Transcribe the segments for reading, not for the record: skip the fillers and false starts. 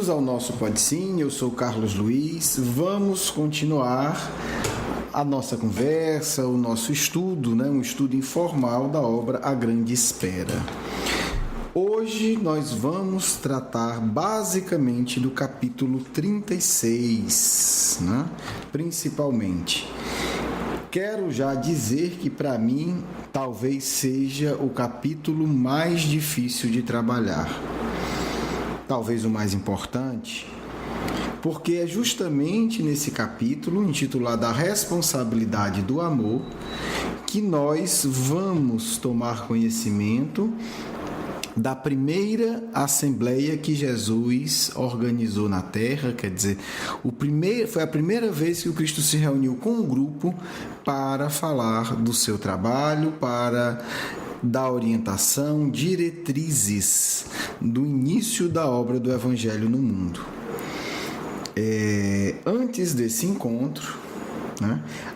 Bem-vindos ao nosso Podcine, eu sou Carlos Luiz. Vamos continuar a nossa conversa, o nosso estudo, um estudo informal da obra A Grande Espera. Hoje nós vamos tratar basicamente do capítulo 36, principalmente. Quero já dizer que para mim talvez seja o capítulo mais difícil de trabalhar. Talvez o mais importante, porque é justamente nesse capítulo, intitulado A Responsabilidade do Amor, que nós vamos tomar conhecimento da primeira assembleia que Jesus organizou na Terra. Quer dizer, foi a primeira vez que o Cristo se reuniu com um grupo para falar do seu trabalho, para dar orientação, diretrizes do início da obra do Evangelho no mundo. Antes desse encontro,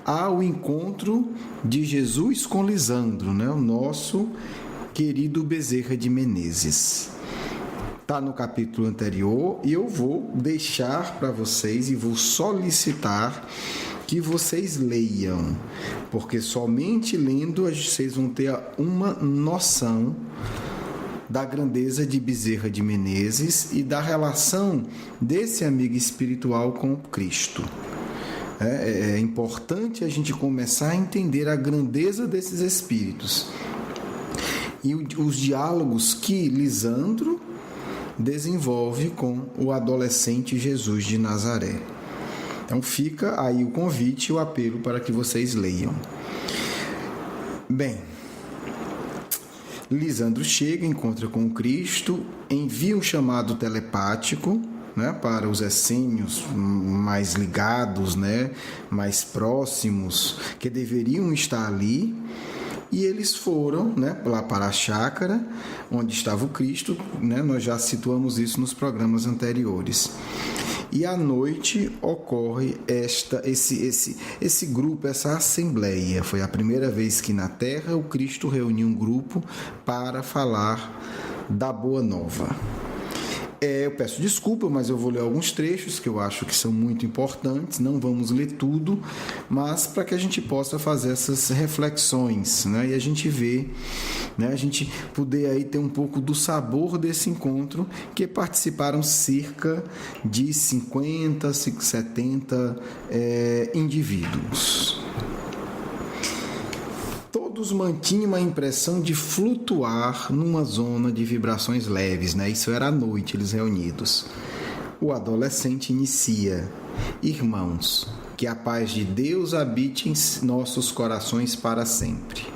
há o encontro de Jesus com Lisandro, o nosso querido Bezerra de Menezes. Está no capítulo anterior e eu vou deixar para vocês e vou solicitar que vocês leiam, porque somente lendo vocês vão ter uma noção da grandeza de Bezerra de Menezes e da relação desse amigo espiritual com Cristo. É importante a gente começar a entender a grandeza desses espíritos e os diálogos que Lisandro desenvolve com o adolescente Jesus de Nazaré. Então fica aí o convite e o apelo para que vocês leiam. Bem, Lisandro chega, encontra com o Cristo, envia um chamado telepático, para os essênios mais ligados, mais próximos, que deveriam estar ali. E eles foram lá para a chácara onde estava o Cristo, nós já situamos isso nos programas anteriores. E à noite ocorre esse grupo, essa assembleia. Foi a primeira vez que na Terra o Cristo reuniu um grupo para falar da Boa Nova. Eu peço desculpa, mas eu vou ler alguns trechos que eu acho que são muito importantes. Não vamos ler tudo, mas para que a gente possa fazer essas reflexões, e a gente ver, a gente poder aí ter um pouco do sabor desse encontro, que participaram cerca de 50, 70 indivíduos. Todos mantinham a impressão de flutuar numa zona de vibrações leves, Isso era à noite, eles reunidos. O adolescente inicia: Irmãos, que a paz de Deus habite em nossos corações para sempre.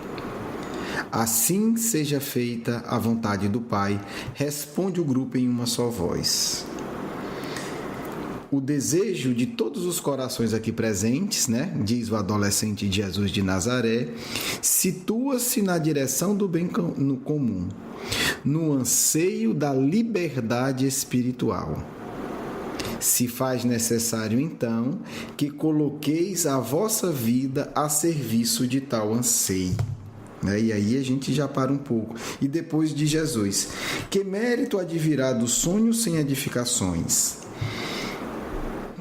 Assim seja feita a vontade do Pai, responde o grupo em uma só voz. O desejo de todos os corações aqui presentes, diz o adolescente de Jesus de Nazaré, situa-se na direção do bem comum, no anseio da liberdade espiritual. Se faz necessário, então, que coloqueis a vossa vida a serviço de tal anseio. E aí a gente já para um pouco. E depois de Jesus: que mérito advirá do sonho sem edificações?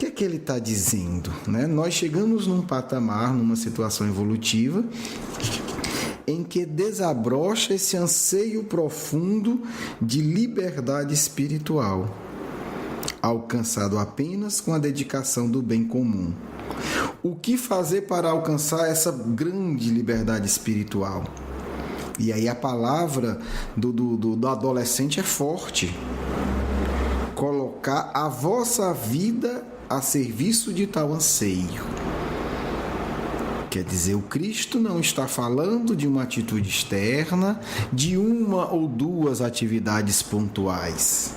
O que ele está dizendo? Nós chegamos num patamar, numa situação evolutiva, em que desabrocha esse anseio profundo de liberdade espiritual, alcançado apenas com a dedicação do bem comum. O que fazer para alcançar essa grande liberdade espiritual? E aí a palavra do adolescente é forte: colocar a vossa vida a serviço de tal anseio. Quer dizer, o Cristo não está falando de uma atitude externa, de uma ou duas atividades pontuais,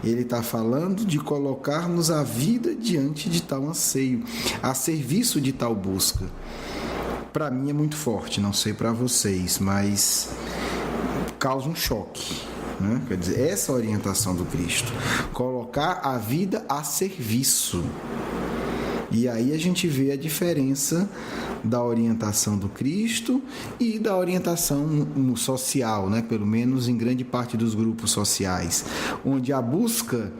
Ele está falando de colocarmos a vida diante de tal anseio, a serviço de tal busca. Para mim é muito forte, não sei para vocês, mas causa um choque. Quer dizer, essa orientação do Cristo, colocar a vida a serviço. E aí a gente vê a diferença da orientação do Cristo e da orientação social, pelo menos em grande parte dos grupos sociais, onde a busca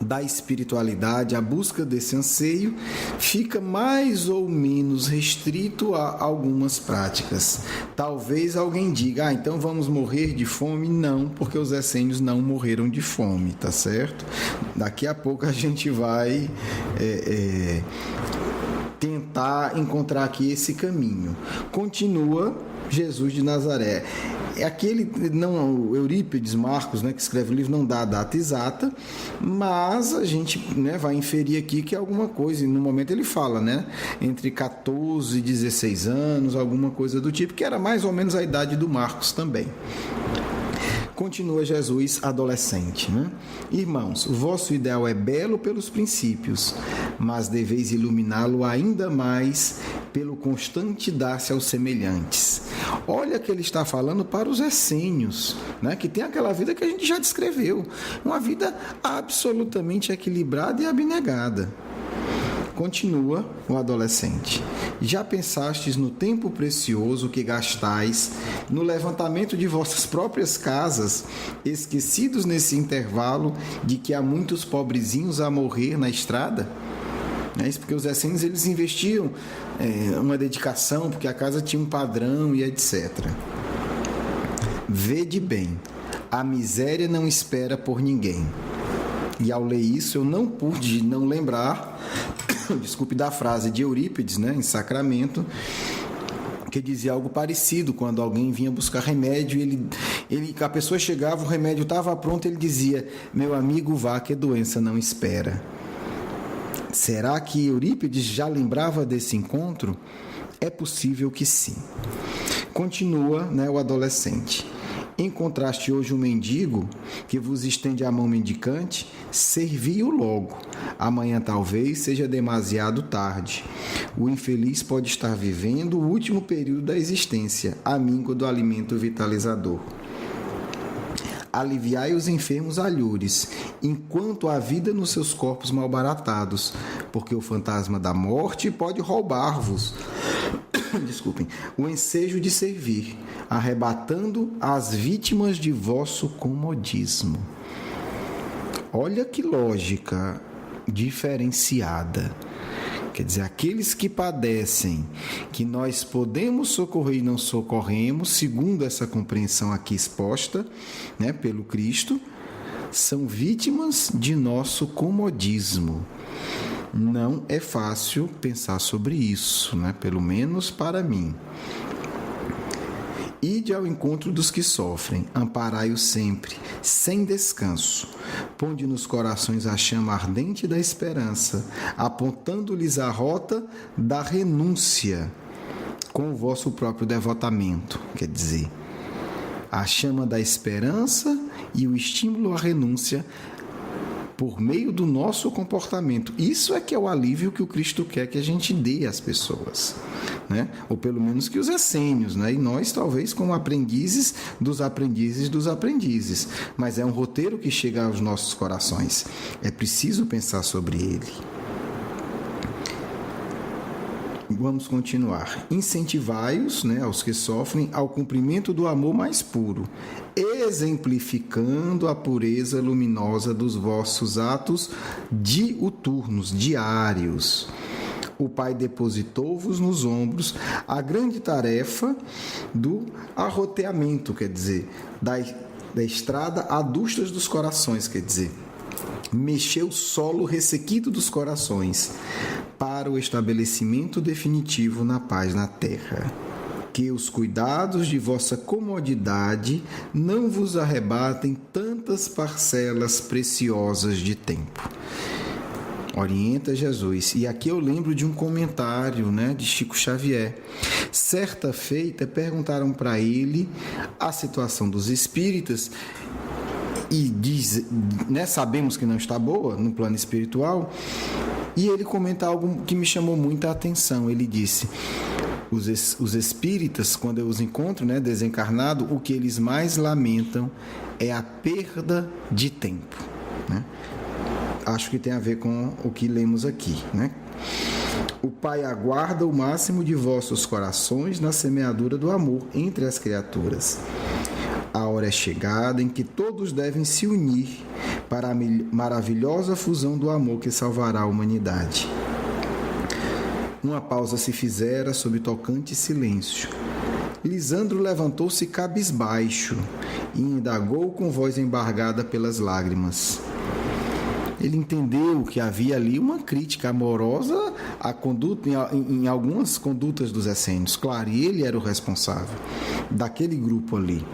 da espiritualidade, a busca desse anseio, fica mais ou menos restrito a algumas práticas. Talvez alguém diga, então vamos morrer de fome? Não, porque os essênios não morreram de fome, tá certo? Daqui a pouco a gente vai tentar encontrar aqui esse caminho. Continua Jesus de Nazaré. O Eurípides Marcos, que escreve o livro, não dá a data exata, mas a gente vai inferir aqui que é alguma coisa, e no momento ele fala, entre 14 e 16 anos, alguma coisa do tipo, que era mais ou menos a idade do Marcos também. Continua Jesus adolescente. Irmãos, o vosso ideal é belo pelos princípios, mas deveis iluminá-lo ainda mais pelo constante dar-se aos semelhantes. Olha que ele está falando para os essênios, que tem aquela vida que a gente já descreveu, uma vida absolutamente equilibrada e abnegada. Continua o adolescente. Já pensastes no tempo precioso que gastais no levantamento de vossas próprias casas, esquecidos nesse intervalo de que há muitos pobrezinhos a morrer na estrada? É isso, porque os essênios eles investiam uma dedicação, porque a casa tinha um padrão e etc. Vede bem, a miséria não espera por ninguém. E ao ler isso, eu não pude não lembrar, da frase de Eurípides, em Sacramento, que dizia algo parecido, quando alguém vinha buscar remédio, a pessoa chegava, o remédio estava pronto, ele dizia, meu amigo, vá que a doença não espera. Será que Eurípides já lembrava desse encontro? É possível que sim. Continua o adolescente. Encontraste hoje um mendigo que vos estende a mão mendicante? Servi-o logo. Amanhã talvez seja demasiado tarde. O infeliz pode estar vivendo o último período da existência, amigo do alimento vitalizador. Aliviai os enfermos alhures, enquanto há vida nos seus corpos malbaratados, porque o fantasma da morte pode roubar-vos o ensejo de servir, arrebatando as vítimas de vosso comodismo. Olha que lógica diferenciada. Quer dizer, aqueles que padecem, que nós podemos socorrer e não socorremos, segundo essa compreensão aqui exposta, pelo Cristo, são vítimas de nosso comodismo. Não é fácil pensar sobre isso, pelo menos para mim. Ide ao encontro dos que sofrem, amparai-os sempre, sem descanso. Ponde nos corações a chama ardente da esperança, apontando-lhes a rota da renúncia, com o vosso próprio devotamento, quer dizer, a chama da esperança e o estímulo à renúncia por meio do nosso comportamento. Isso é que é o alívio que o Cristo quer que a gente dê às pessoas, ou pelo menos que os essênios, e nós talvez como aprendizes dos aprendizes dos aprendizes, mas é um roteiro que chega aos nossos corações, é preciso pensar sobre ele. Vamos continuar. Incentivai-os, aos que sofrem, ao cumprimento do amor mais puro, exemplificando a pureza luminosa dos vossos atos diuturnos, diários. O Pai depositou-vos nos ombros a grande tarefa do arroteamento, quer dizer, da estrada adustas dos corações, quer dizer, mexer o solo ressequido dos corações para o estabelecimento definitivo na paz na terra. Que os cuidados de vossa comodidade não vos arrebatem tantas parcelas preciosas de tempo. Orienta Jesus. E aqui eu lembro de um comentário, de Chico Xavier. Certa feita, perguntaram para ele a situação dos espíritas e diz, sabemos que não está boa no plano espiritual, e ele comenta algo que me chamou muita atenção. Ele disse, os espíritas, quando eu os encontro, desencarnado, o que eles mais lamentam é a perda de tempo. Acho que tem a ver com o que lemos aqui. O Pai aguarda o máximo de vossos corações na semeadura do amor entre as criaturas. A hora é chegada em que todos devem se unir para a maravilhosa fusão do amor que salvará a humanidade. Uma pausa se fizera sob tocante silêncio. Lisandro levantou-se cabisbaixo e indagou com voz embargada pelas lágrimas. Ele entendeu que havia ali uma crítica amorosa à conduta, em algumas condutas dos essênios. Claro, e ele era o responsável daquele grupo ali.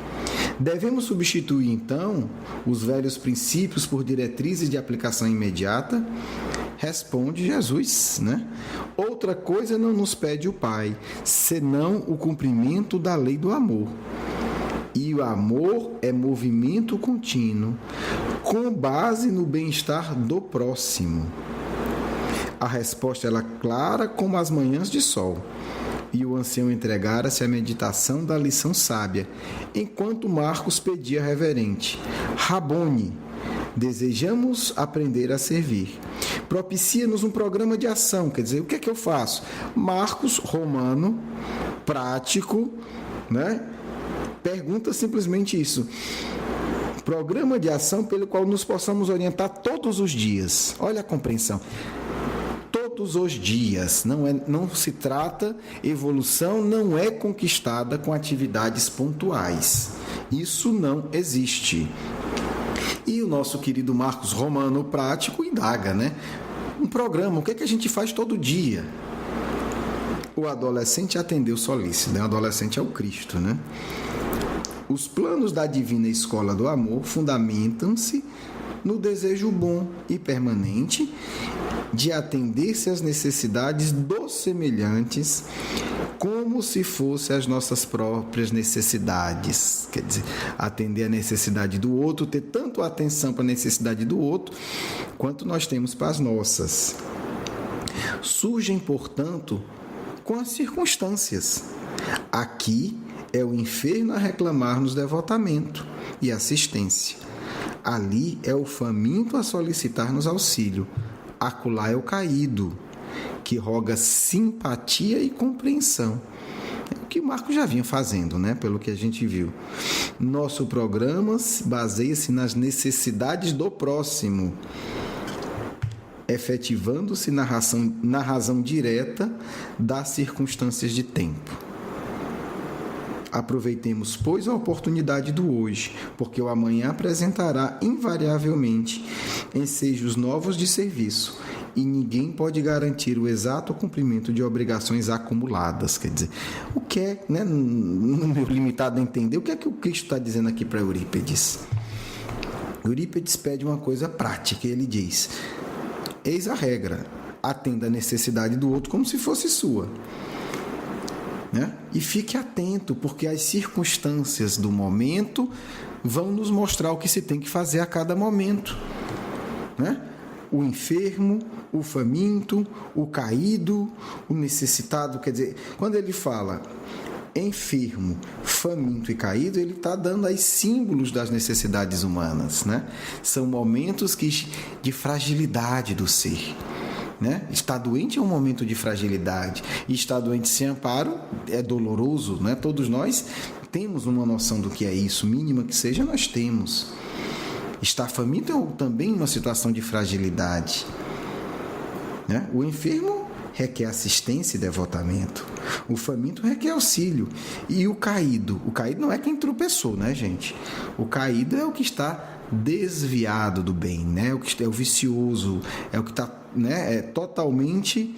Devemos substituir, então, os velhos princípios por diretrizes de aplicação imediata? Responde Jesus, né? Outra coisa não nos pede o Pai, senão o cumprimento da lei do amor. E o amor é movimento contínuo, com base no bem-estar do próximo. A resposta era clara como as manhãs de sol. E o ancião entregara-se à meditação da lição sábia, enquanto Marcos pedia reverente: Rabone, desejamos aprender a servir. Propicia-nos um programa de ação, quer dizer, o que é que eu faço? Marcos, romano, prático, né? Pergunta simplesmente isso. Programa de ação pelo qual nos possamos orientar todos os dias. Olha a compreensão. Todos os dias. Não se trata, evolução não é conquistada com atividades pontuais. Isso não existe. E o nosso querido Marcos Romano prático indaga, né? Um programa, o que é que a gente faz todo dia? O adolescente atendeu solícito, né? O adolescente é o Cristo, né? Os planos da divina escola do amor fundamentam-se no desejo bom e permanente de atender-se às necessidades dos semelhantes como se fossem as nossas próprias necessidades. Quer dizer, atender a necessidade do outro, ter tanto atenção para a necessidade do outro, quanto nós temos para as nossas. Surgem, portanto, com as circunstâncias. Aqui é o enfermo a reclamar-nos devotamento e assistência. Ali é o faminto a solicitar-nos auxílio. Acolá é o caído, que roga simpatia e compreensão. É o que Marcos já vinha fazendo, né? Pelo que a gente viu. Nosso programa baseia-se nas necessidades do próximo, efetivando-se na razão direta das circunstâncias de tempo. Aproveitemos, pois, a oportunidade do hoje, porque o amanhã apresentará invariavelmente ensejos novos de serviço e ninguém pode garantir o exato cumprimento de obrigações acumuladas. Quer dizer, o que é, né, no meu limitado a entender, o que é que o Cristo está dizendo aqui para Eurípides? Eurípides pede uma coisa prática, ele diz: eis a regra, atenda a necessidade do outro como se fosse sua. Né? E fique atento, porque as circunstâncias do momento vão nos mostrar o que se tem que fazer a cada momento. Né? O enfermo, o faminto, o caído, o necessitado. Quer dizer, quando ele fala enfermo, faminto e caído, ele está dando aí símbolos das necessidades humanas. Né? São momentos de fragilidade do ser. Né? Estar doente é um momento de fragilidade, e estar doente sem amparo é doloroso, né? Todos nós temos uma noção do que é isso, mínima que seja, nós temos. Estar faminto é também uma situação de fragilidade, né? O enfermo requer assistência e devotamento, o faminto requer auxílio, e o caído não é quem tropeçou, né, gente? O caído é o que está desviado do bem, né? O que é o vicioso, é o que está, né, totalmente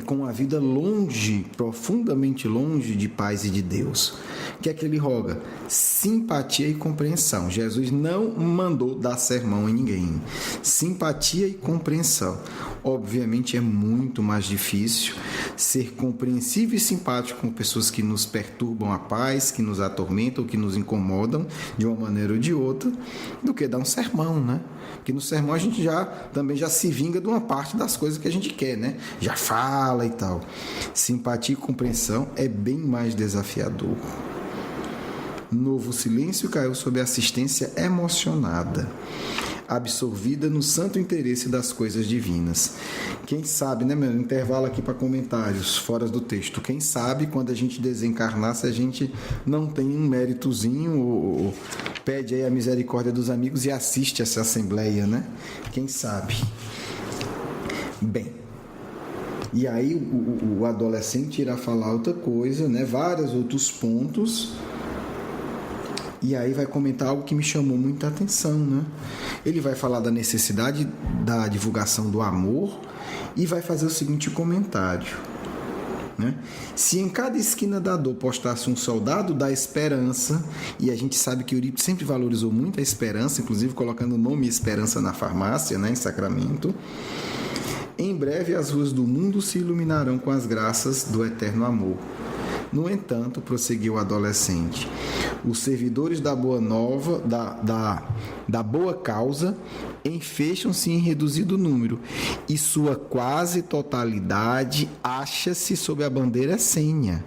com a vida longe, profundamente longe de paz e de Deus. O que é que ele roga? Simpatia e compreensão. Jesus não mandou dar sermão em ninguém. Simpatia e compreensão. Obviamente é muito mais difícil ser compreensível e simpático com pessoas que nos perturbam a paz, que nos atormentam, que nos incomodam de uma maneira ou de outra, do que dar um sermão, né? Porque no sermão a gente também já se vinga de uma parte das coisas que a gente quer, né? Já fala e tal. Simpatia e compreensão é bem mais desafiador. Novo silêncio caiu sob a assistência emocionada. absorvida no santo interesse das coisas divinas. Quem sabe, né, meu intervalo aqui para comentários fora do texto, quem sabe quando a gente desencarnar, se a gente não tem um méritozinho, ou pede aí a misericórdia dos amigos e assiste essa assembleia, né? Quem sabe? Bem, e aí o adolescente irá falar outra coisa, né? Vários outros pontos. E aí vai comentar algo que me chamou muita atenção, né? Ele vai falar da necessidade da divulgação do amor e vai fazer o seguinte comentário, né? Se em cada esquina da dor postasse um soldado da esperança, e a gente sabe que Eurípides sempre valorizou muito a esperança, inclusive colocando o nome Esperança na farmácia, né, em Sacramento, em breve as ruas do mundo se iluminarão com as graças do eterno amor. No entanto, prosseguiu o adolescente, os servidores da boa nova, da boa causa, enfecham-se em reduzido número, e sua quase totalidade acha-se sob a bandeira essênia.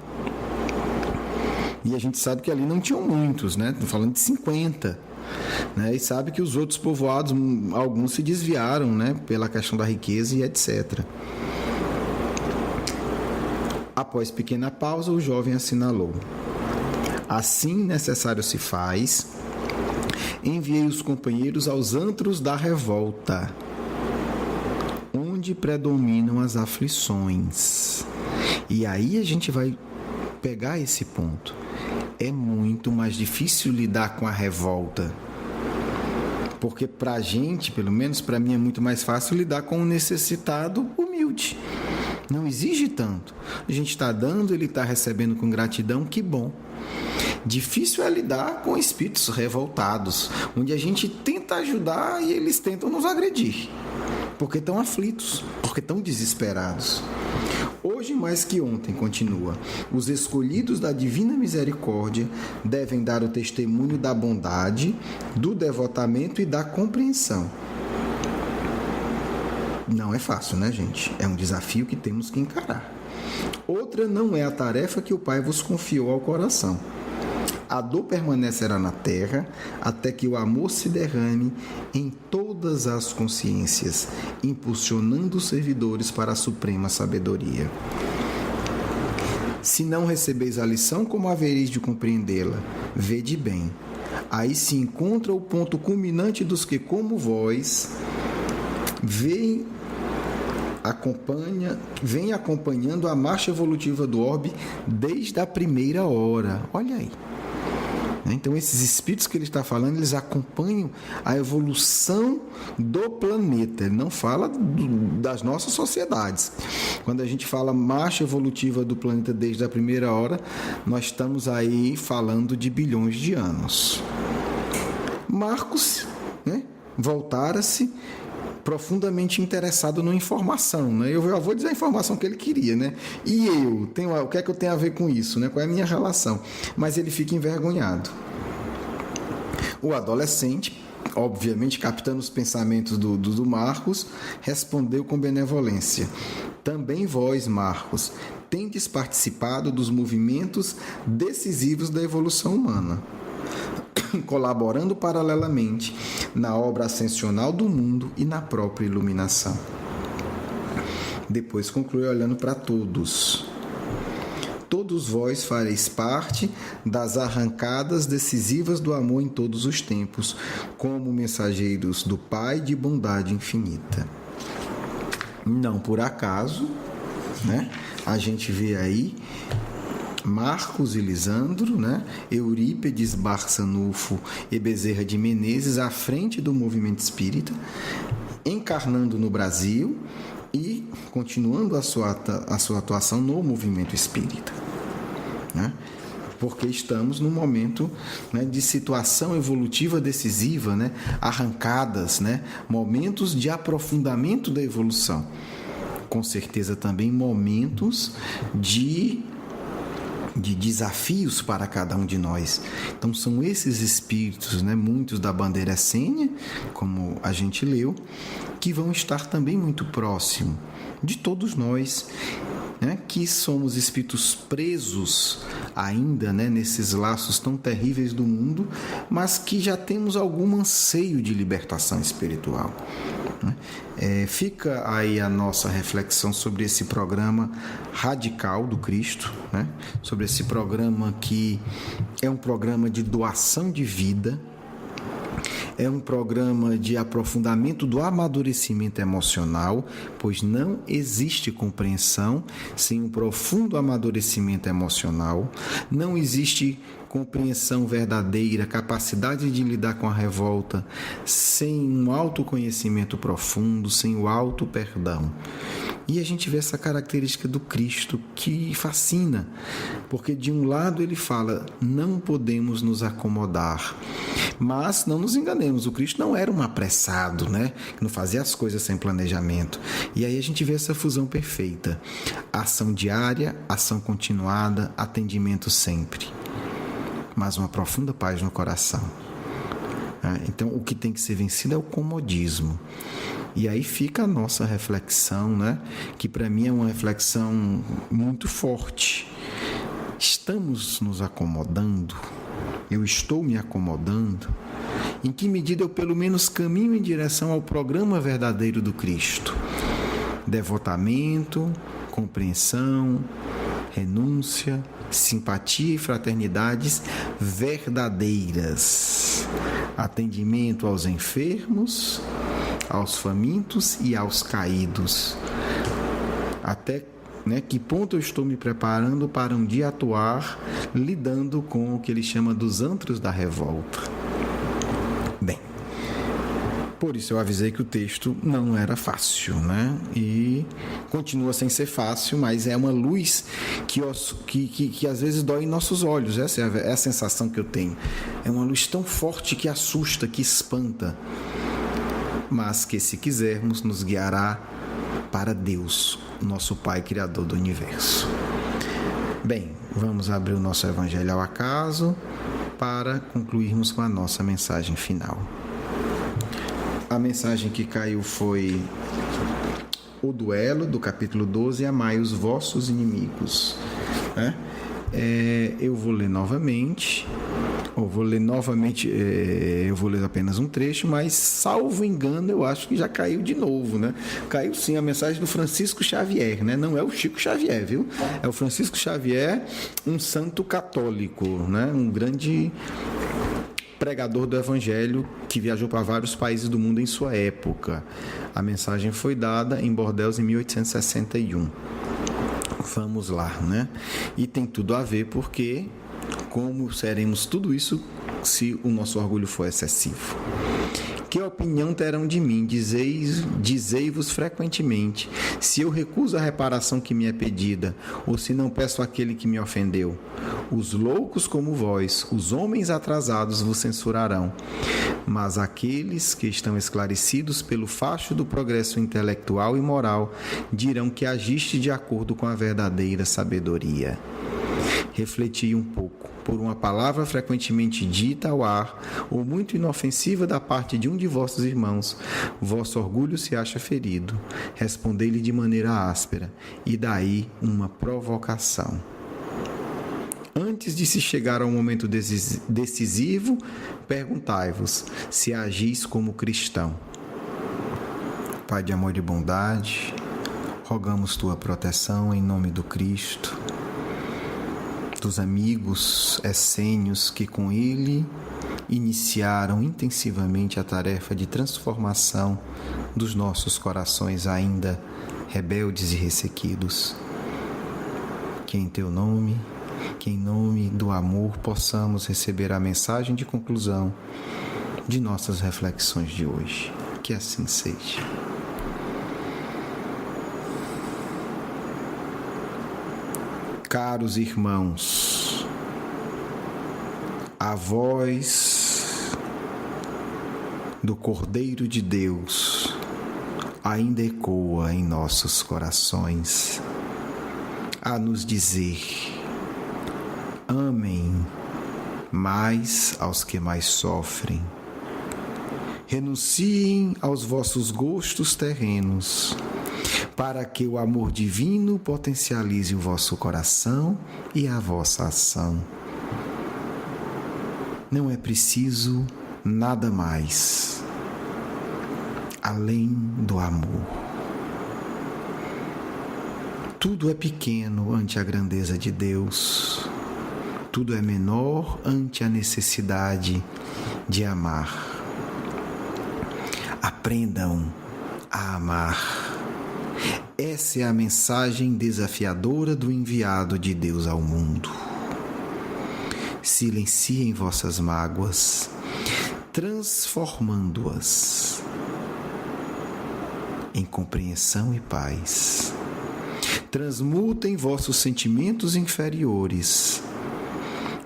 E a gente sabe que ali não tinham muitos, né? Estou falando de 50. Né? E sabe que os outros povoados, alguns se desviaram, né? Pela questão da riqueza e etc. Após pequena pausa, o jovem assinalou: assim necessário se faz, enviei os companheiros aos antros da revolta, onde predominam as aflições. E aí a gente vai pegar esse ponto. É muito mais difícil lidar com a revolta, porque pra gente, pelo menos pra mim, é muito mais fácil lidar com o necessitado humilde. Não exige tanto. A gente está dando, ele está recebendo com gratidão, que bom. Difícil é lidar com espíritos revoltados, onde a gente tenta ajudar e eles tentam nos agredir, porque estão aflitos, porque estão desesperados. Hoje mais que ontem, continua, os escolhidos da divina misericórdia devem dar o testemunho da bondade, do devotamento e da compreensão. Não é fácil, né, gente? É um desafio que temos que encarar. Outra não é a tarefa que o Pai vos confiou ao coração. A dor permanecerá na terra até que o amor se derrame em todas as consciências, impulsionando os servidores para a suprema sabedoria. Se não recebeis a lição, como havereis de compreendê-la? Vede bem. Aí se encontra o ponto culminante dos que, como vós, vem acompanhando a marcha evolutiva do orbe desde a primeira hora. Olha aí. Então, esses espíritos que ele está falando, eles acompanham a evolução do planeta. Ele não fala das nossas sociedades. Quando a gente fala marcha evolutiva do planeta desde a primeira hora, nós estamos aí falando de bilhões de anos. Marcos, né, voltara-se profundamente interessado na informação, né? Eu vou dizer a informação que ele queria, né? E o que é que eu tenho a ver com isso, né? Qual é a minha relação? Mas ele fica envergonhado. O adolescente, obviamente captando os pensamentos do Marcos, respondeu com benevolência: também vós, Marcos, tendes participado dos movimentos decisivos da evolução humana, colaborando paralelamente na obra ascensional do mundo e na própria iluminação. Depois conclui olhando para todos. Todos vós fareis parte das arrancadas decisivas do amor em todos os tempos, como mensageiros do Pai de bondade infinita. Não por acaso, né? A gente vê aí Marcos e Lisandro, né? Eurípides, Barçanufo e Bezerra de Menezes à frente do movimento espírita, encarnando no Brasil e continuando a sua atuação no movimento espírita, né? Porque estamos num momento, né, de situação evolutiva decisiva, né? Arrancadas, né? Momentos de aprofundamento da evolução. Com certeza também momentos de desafios para cada um de nós. Então são esses espíritos, né, muitos da bandeira essênia, como a gente leu, que vão estar também muito próximo de todos nós, né, que somos espíritos presos ainda, né, nesses laços tão terríveis do mundo, mas que já temos algum anseio de libertação espiritual. Fica aí a nossa reflexão sobre esse programa radical do Cristo, né? Sobre esse programa que é um programa de doação de vida, é um programa de aprofundamento do amadurecimento emocional, pois não existe compreensão sem um profundo amadurecimento emocional, não existe compreensão verdadeira, capacidade de lidar com a revolta, sem um autoconhecimento profundo, sem o auto-perdão. E a gente vê essa característica do Cristo que fascina, porque de um lado ele fala, não podemos nos acomodar, mas não nos enganemos, o Cristo não era um apressado, né? Que não fazia as coisas sem planejamento. E aí a gente vê essa fusão perfeita, ação diária, ação continuada, atendimento sempre, mas uma profunda paz no coração. Então, o que tem que ser vencido é o comodismo. E aí fica a nossa reflexão, né? Que para mim é uma reflexão muito forte. Estamos nos acomodando? Eu estou me acomodando? Em que medida eu pelo menos caminho em direção ao programa verdadeiro do Cristo? Devotamento, compreensão, renúncia, simpatia e fraternidades verdadeiras, atendimento aos enfermos, aos famintos e aos caídos. Até que ponto eu estou me preparando para um dia atuar lidando com o que ele chama dos antros da revolta? Bem, por isso eu avisei que o texto não era fácil, né? E continua sem ser fácil, mas é uma luz que às vezes dói em nossos olhos. Essa é a sensação que eu tenho. É uma luz tão forte que assusta, que espanta, mas que, se quisermos, nos guiará para Deus, nosso Pai Criador do Universo. Bem, vamos abrir o nosso Evangelho ao acaso para concluirmos com a nossa mensagem final. A mensagem que caiu foi o duelo do capítulo 12, amai os vossos inimigos. Eu vou ler novamente, eu vou ler apenas um trecho, mas salvo engano eu acho que já caiu de novo, né? Caiu sim a mensagem do Francisco Xavier, né? Não é o Chico Xavier, viu? É o Francisco Xavier, um santo católico, né? Um grande pregador do Evangelho que viajou para vários países do mundo em sua época. A mensagem foi dada em Bordeaux em 1861. Vamos lá, né? E tem tudo a ver porque como seremos tudo isso se o nosso orgulho for excessivo? Que opinião terão de mim? Dizei-vos frequentemente, se eu recuso a reparação que me é pedida, ou se não peço àquele que me ofendeu. Os loucos como vós, os homens atrasados vos censurarão, mas aqueles que estão esclarecidos pelo facho do progresso intelectual e moral dirão que agiste de acordo com a verdadeira sabedoria. Refleti um pouco. Por uma palavra frequentemente dita ao ar, ou muito inofensiva da parte de um de vossos irmãos, vosso orgulho se acha ferido. Respondei-lhe de maneira áspera, e daí uma provocação. Antes de se chegar ao momento decisivo, perguntai-vos se agis como cristão. Pai de amor e bondade, rogamos tua proteção em nome do Cristo, dos amigos essênios que com ele iniciaram intensivamente a tarefa de transformação dos nossos corações ainda rebeldes e ressequidos. Que em teu nome, que em nome do amor possamos receber a mensagem de conclusão de nossas reflexões de hoje. Que assim seja. Caros irmãos, a voz do Cordeiro de Deus ainda ecoa em nossos corações a nos dizer: amem mais aos que mais sofrem, Renunciem aos vossos gostos terrenos, para que o amor divino potencialize o vosso coração e a vossa ação. Não é preciso nada mais além do amor. Tudo é pequeno ante a grandeza de Deus. Tudo é menor ante a necessidade de amar. Aprendam a amar. Essa é a mensagem desafiadora do enviado de Deus ao mundo. Silenciem vossas mágoas, transformando-as em compreensão e paz. Transmutem vossos sentimentos inferiores,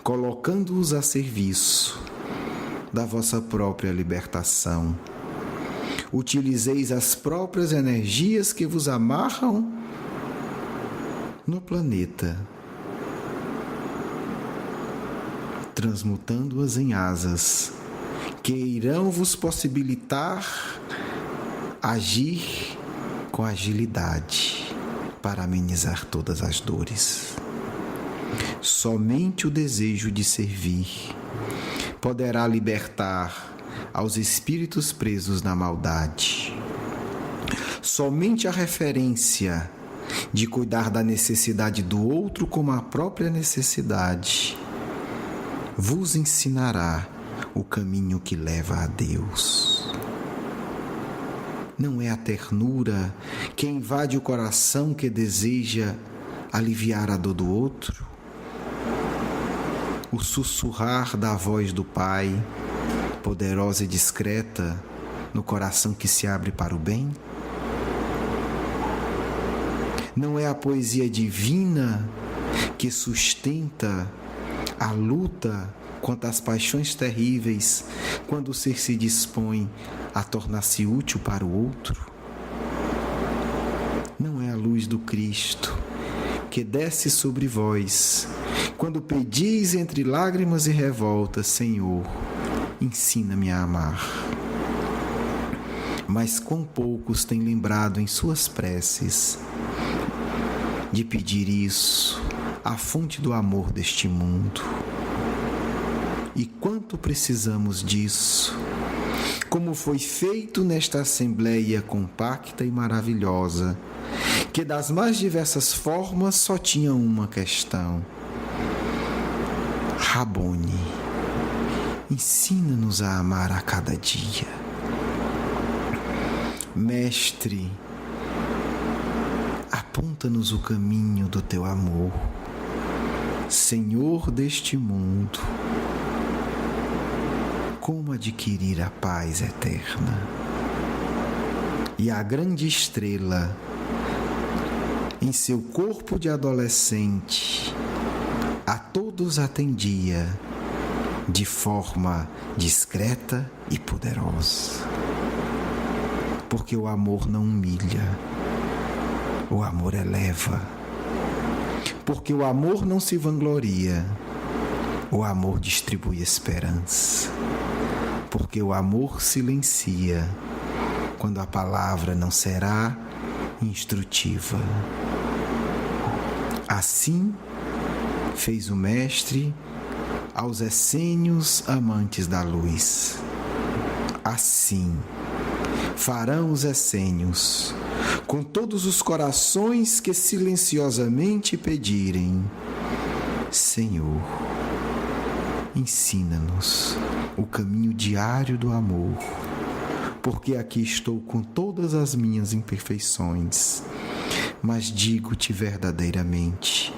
colocando-os a serviço da vossa própria libertação. Utilizeis as próprias energias que vos amarram no planeta, transmutando-as em asas que irão vos possibilitar agir com agilidade para amenizar todas as dores. Somente o desejo de servir poderá libertar aos espíritos presos na maldade. Somente a referência de cuidar da necessidade do outro como a própria necessidade vos ensinará o caminho que leva a Deus. Não é a ternura que invade o coração que deseja aliviar a dor do outro? O sussurrar da voz do Pai, poderosa e discreta, no coração que se abre para o bem? Não é a poesia divina que sustenta a luta contra as paixões terríveis quando o ser se dispõe a tornar-se útil para o outro? Não é a luz do Cristo que desce sobre vós quando pedis entre lágrimas e revoltas: Senhor, ensina-me a amar. Mas quão poucos têm lembrado em suas preces de pedir isso, a fonte do amor deste mundo. E quanto precisamos disso, como foi feito nesta assembleia compacta e maravilhosa, que das mais diversas formas só tinha uma questão: Rabone, ensina-nos a amar a cada dia. Mestre, aponta-nos o caminho do teu amor. Senhor deste mundo, como adquirir a paz eterna? E a grande estrela, em seu corpo de adolescente, a todos atendia de forma discreta e poderosa. Porque o amor não humilha, o amor eleva. Porque o amor não se vangloria, o amor distribui esperança. Porque o amor silencia quando a palavra não será instrutiva. Assim fez o Mestre aos essênios amantes da luz. Assim farão os essênios com todos os corações que silenciosamente pedirem: Senhor, ensina-nos o caminho diário do amor, porque aqui estou com todas as minhas imperfeições, mas digo-te verdadeiramente: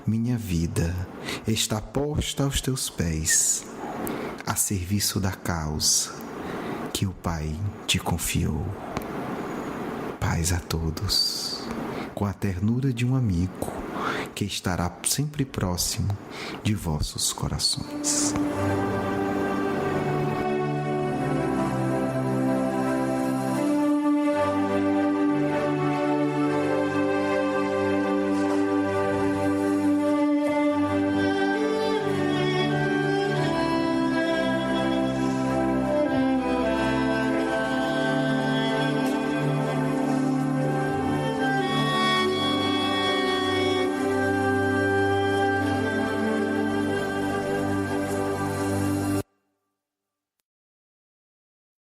minha vida está posta aos teus pés, a serviço da causa que o Pai te confiou. Paz a todos, com a ternura de um amigo que estará sempre próximo de vossos corações.